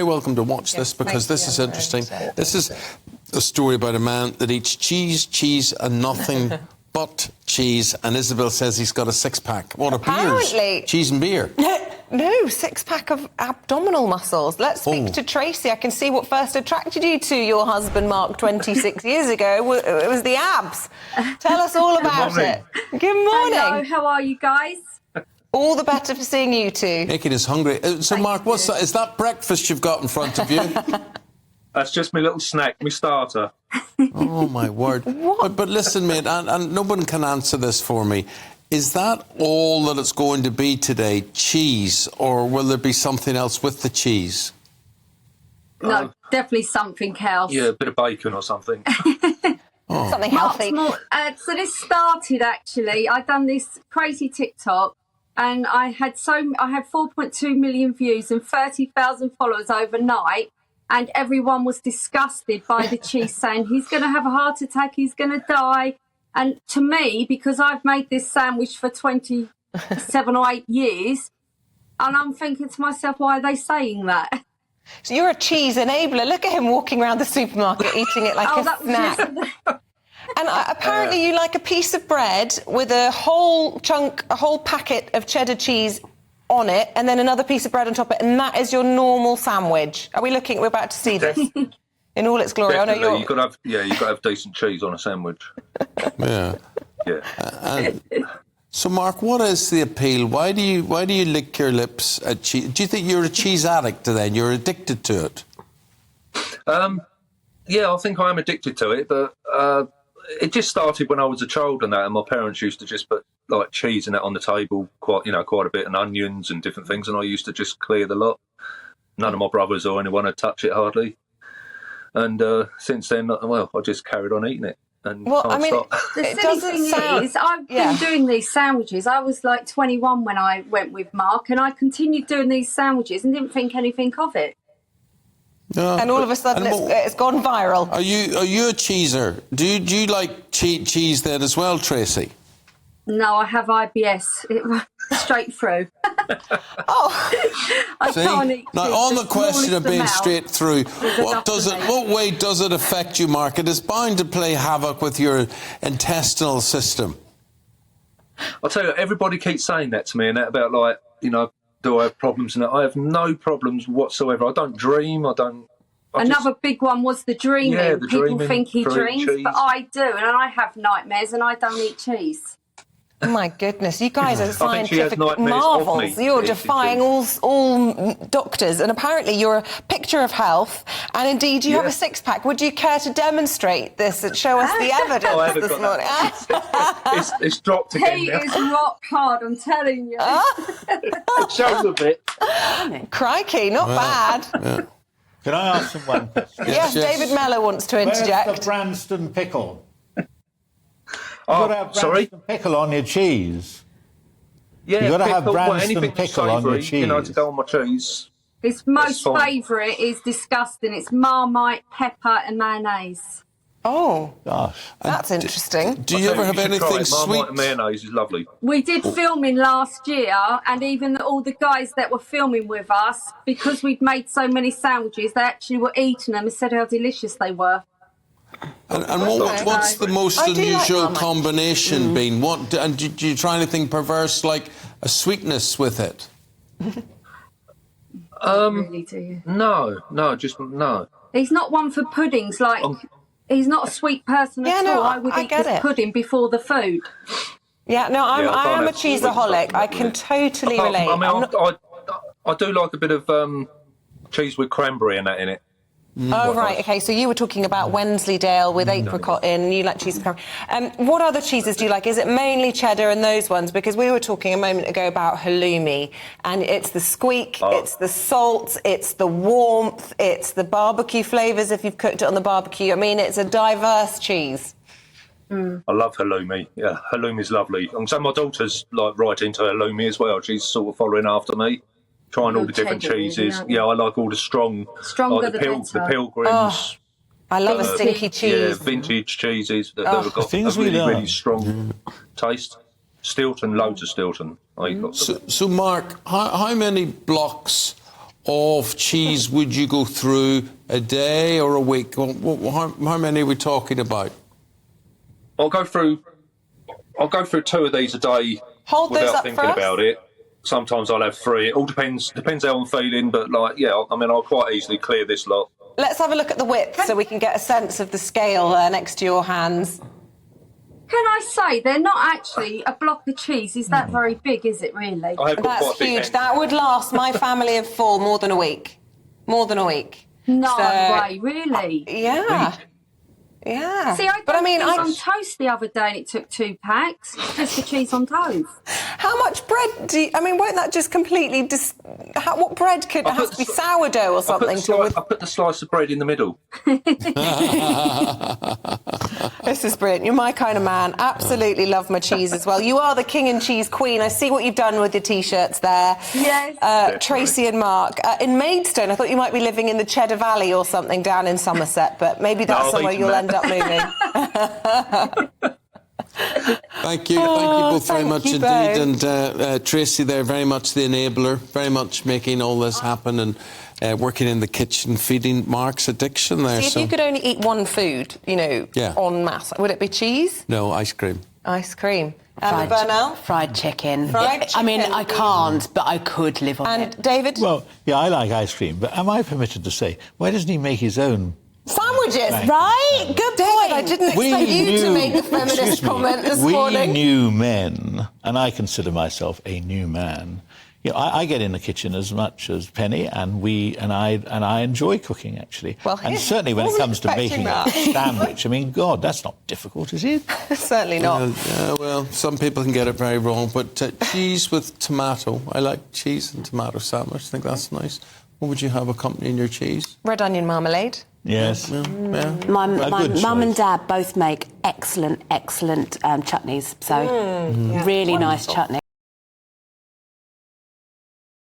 very welcome to watch this because this is interesting. This is a story about a man that eats cheese and nothing but cheese. And Isabel says he's got a six-pack. What a beer? Cheese and beer. No, six-pack of abdominal muscles. Let's speak to Tracey. I can see what first attracted you to your husband, Mark, 26 years ago. It was the abs. Tell us all about it. Good morning. Hello, how are you guys? All the better for seeing you two. Making us hungry. So, Mark, what's that? Is that breakfast you've got in front of you? That's just my little snack, my starter. Oh, my word. But listen, mate, and no one can answer this for me. Is that all that it's going to be today, cheese, or will there be something else with the cheese? No, definitely something else. Yeah, a bit of bacon or something. Something healthy. So this started, actually, I'd done this crazy TikTok, and I had 4.2 million views and 30,000 followers overnight, and everyone was disgusted by the cheese, saying he's going to have a heart attack, he's going to die. And to me, because I've made this sandwich for 27 or 8 years, and I'm thinking to myself, why are they saying that? So you're a cheese enabler. Look at him walking around the supermarket eating it like a snack. And apparently you like a piece of bread with a whole packet of cheddar cheese on it, and then another piece of bread on top of it, and that is your normal sandwich. We're about to see this in all its glory. Definitely. You've got to have decent cheese on a sandwich. Yeah. Yeah. So, Mark, what is the appeal? Why do you lick your lips at cheese? Do you think you're a cheese addict then? You're addicted to it? Yeah, I think I am addicted to it, but it just started when I was a child and my parents used to just put like cheese and that on the table quite a bit, and onions and different things, and I used to just clear the lot. None of my brothers or anyone would touch it hardly. And since then, well, I just carried on eating it. And the silly thing is, I've been doing these sandwiches. I was like 21 when I went with Mark, and I continued doing these sandwiches and didn't think anything of it. No, and all of a sudden it's gone viral. Are you a cheeser? Do you like cheese then as well, Tracey? No, I have IBS. Straight through. I can't eat. Now, on the question of being straight through, what way does it affect you, Mark? It is bound to play havoc with your intestinal system. I'll tell you, everybody keeps saying that to me, and that about do I have problems in it? I have no problems whatsoever. I don't dream. Another big one was the dreaming. Yeah, People think he dreams, cheese. but I do, and I have nightmares, and I don't eat cheese. Oh my goodness, you guys are scientific marvels. You're defying all doctors, and apparently you're a picture of health, and indeed you have a six-pack. Would you care to demonstrate this and show us the evidence this morning? It's dropped again. He is rock hard, I'm telling you. It shows a bit. Crikey, not bad. Yeah. Can I ask him one question? Yes, David Mello wants to interject. Where's the Branston pickle? You've got to have Branston pickle on your cheese. Yeah, you've got to have Branston pickle on your cheese. To go on my cheese. His most favourite is disgusting. It's Marmite, pepper and mayonnaise. Oh, gosh. That's interesting. Do you ever have anything sweet? Marmite and mayonnaise is lovely. We did filming last year, and even all the guys that were filming with us, because we'd made so many sandwiches, they actually were eating them and said how delicious they were. And what's the most unusual combination been? And do you try anything perverse like a sweetness with it? Really, do you? No. He's not one for puddings. He's not a sweet person at all. I would eat the pudding before the food. Yeah, no, I am a cheeseaholic. I can totally relate. I do like a bit of cheese with cranberry and that in it. Oh, right, OK. So you were talking about Wensleydale with apricot in, and you like cheese and cranberry. What other cheeses do you like? Is it mainly cheddar and those ones? Because we were talking a moment ago about halloumi, and it's the squeak, it's the salt, it's the warmth, it's the barbecue flavours if you've cooked it on the barbecue. I mean, it's a diverse cheese. I love halloumi. Yeah, halloumi's lovely. And so my daughter's right into halloumi as well. She's sort of following after me. Trying all the different cheeses. Yeah, I like all the stronger like the Pilgrims. Oh, I love a stinky cheese. Yeah, vintage cheeses that have got a really strong taste. Stilton, loads of Stilton. So Mark, how many blocks of cheese would you go through a day or a week? How many are we talking about? I'll go through 2 of these a day without thinking about it. Sometimes I'll have 3. It all depends how I'm feeling, but I'll quite easily clear this lot. Let's have a look at the width so we can get a sense of the scale next to your hands. Can I say, they're not actually a block of cheese. Is that very big, is it really? That's huge. That would last my family of 4 more than a week. More than a week. No way, really? Yeah. Yeah. See, I cheese on toast the other day and it took 2 packs just for cheese on toast. How much bread do you... I mean, won't that just completely... what bread could... It has to be sourdough or something? I put the slice of bread in the middle. This is brilliant. You're my kind of man. Absolutely love my cheese as well. You are the king and cheese queen. I see what you've done with your T-shirts there. Yes. Tracey and Mark. In Maidstone, I thought you might be living in the Cheddar Valley or something down in Somerset, but maybe that's somewhere you'll end up moving. Thank you both very much indeed. And Tracey there, very much the enabler, very much making all this happen and working in the kitchen, feeding Mark's addiction there. See, if you could only eat one food, en masse, would it be cheese? No, ice cream. Ice cream. Bernal? Fried chicken. Fried chicken. I mean, I can't, but I could live on it. And David? Well, yeah, I like ice cream, but am I permitted to say, why doesn't he make his own sandwiches, right? Good point. I didn't expect you to make the feminist comment this morning. We new men, and I consider myself a new man. I get in the kitchen as much as Penny, and I enjoy cooking actually. Well, and certainly when it comes to making a sandwich, I mean, God, that's not difficult, is it? Certainly not. Well, some people can get it very wrong, but cheese with tomato. I like cheese and tomato sandwich. I think that's nice. What would you have accompanying your cheese? Red onion marmalade. Yes. Yeah. My mum and dad both make excellent chutneys. So really nice chutney.